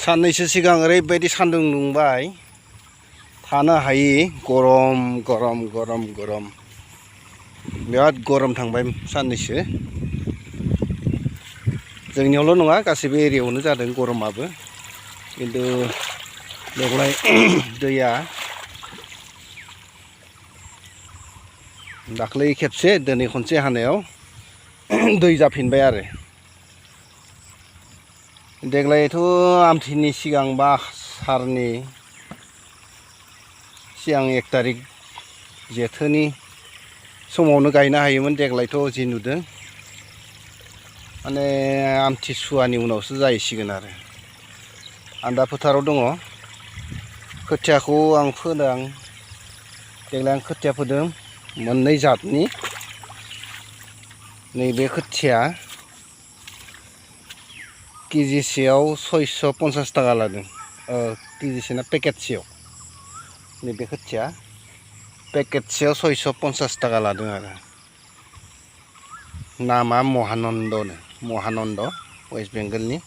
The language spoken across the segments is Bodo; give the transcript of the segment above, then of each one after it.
साननैसो सिगां ओरैबायदि सान्दुं दुंबाय थानो हायि गरम गरम गरम गरम बिराद गरम थांबाय साननैसो जोंनियावल' नङा गासैबो एरियायावनो जादों गरमाबो किन्तु देग्लाय दैया दाख्लै खेबसे दिनै खनसे हानायाव दै जाफिनबाय आरो देग्लायथ' आमथिनि सिगां बा आसारनि सिगां 1 तारिख जेठोनि समावनो गायनो हायोमोन देग्लायथ' जि नुदों माने आमथिसुवानि उनावसो जाहैसिगोन आरो आं दा फोथाराव दङ खोथियाखौ आं फोदों देग्लाय आं खोथिया फोदों मोननै जातनि नैबे खोथिया केजिसेयाव 650 टाका लादों केजिसेना पेकेटसेयाव नैबे खोथिया पेकेटसेयाव 650 टाका लादों आरो नामा महानन्द वेस्ट बेंगलनि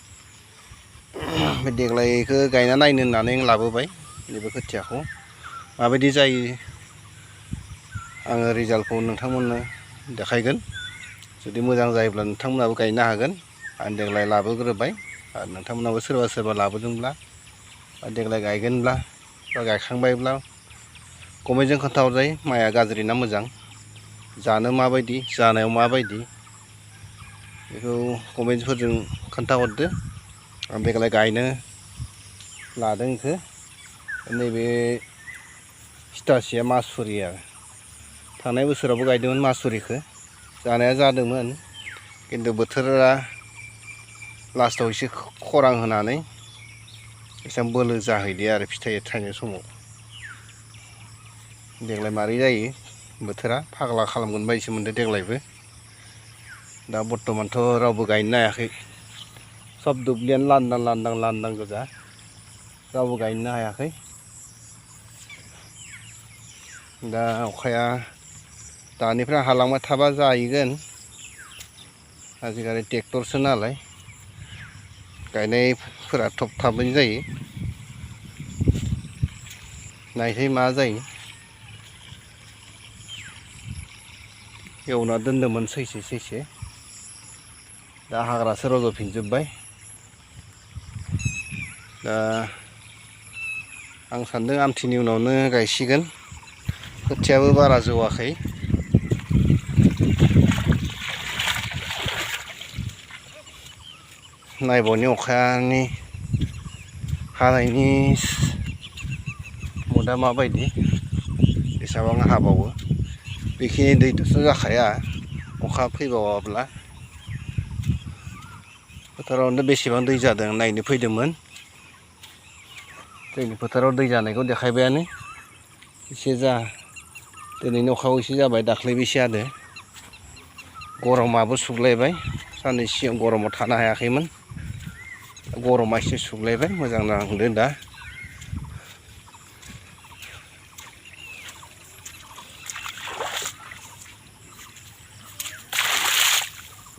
देग्लायखौ गायना नायनो होननानै लाबोबाय नैबे खोथियाखौ माबायदि जायो आङो रिजाल्टखौ नोंथांमोननो देखायगोन जुदि मोजां जायोब्ला नोंथांमोनाबो गायनो हागोन आं देग्लाय लाबोग्रोबाय आरो नोंथांमोनाबो सोरबा सोरबा लाबोदोंब्ला देग्लाय गायगोनब्ला बा गायखांबायब्ला कमेन्टजों खोन्थाहरजायो माइया गाज्रि ना मोजां जानो माबायदि जानायाव माबायदि बेखौ कमेन्टफोरजों खोन्थाहरदो आं देग्लाय गायनो लादों इखो नैबे स्टासिया मासुरि आरो थांनाय बोसोरावबो गायदोंमोन मासुरिखौ जानाया जादोंमोन किन्तु बोथोरा लास्टाव एसे खरां होनानै एसेबां बोलो जाहैदो आरो फिथाइ थायनाय समाव देग्लाय मारै जायो बोथोरा फाग्ला खालामगोन बायदिसो मोनदों देग्लायबो दा बर्तमानथ' रावबो गायनो हायाखै सब दुब्लियानो लांदां गोजा रावबो गायनो हायाखै दा अखाया दानिफ्राय हालांबाय थाबा जाहैगोन आजिखालि ट्रेक्टरसो नालाय गायनायफोरा थाबैनो जायो नायसै मा जायो एवना दोन्दोंमोन सैसे दा हाग्रासो रज'फिनजोब्बाय दा आं सान्दों आमथिनि उनावनो गायसिगोन खोथियाबो बारा जौआखै नायबावनि अखानि हानायनि मुदा माबायदि बेसेबां हाबावो बेखिनि दैजोंथ' जाखाया अखा फैबावाब्ला फोथारावनो बेसेबां दै जादों नायनो फैदोंमोन जोंनि फोथाराव दै जानायखौ देखायबायानो एसे दिनैनि अखायाव एसे जाबाय दाख्लैबो एसे हादों गरमाबो सुग्लायबाय साननै सिगां गरमाव थानो हायाखैमोन गरमा एसे सुग्लायबाय मोजां नांदों दा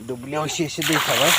दुब्लियाव एसे दै थाबाय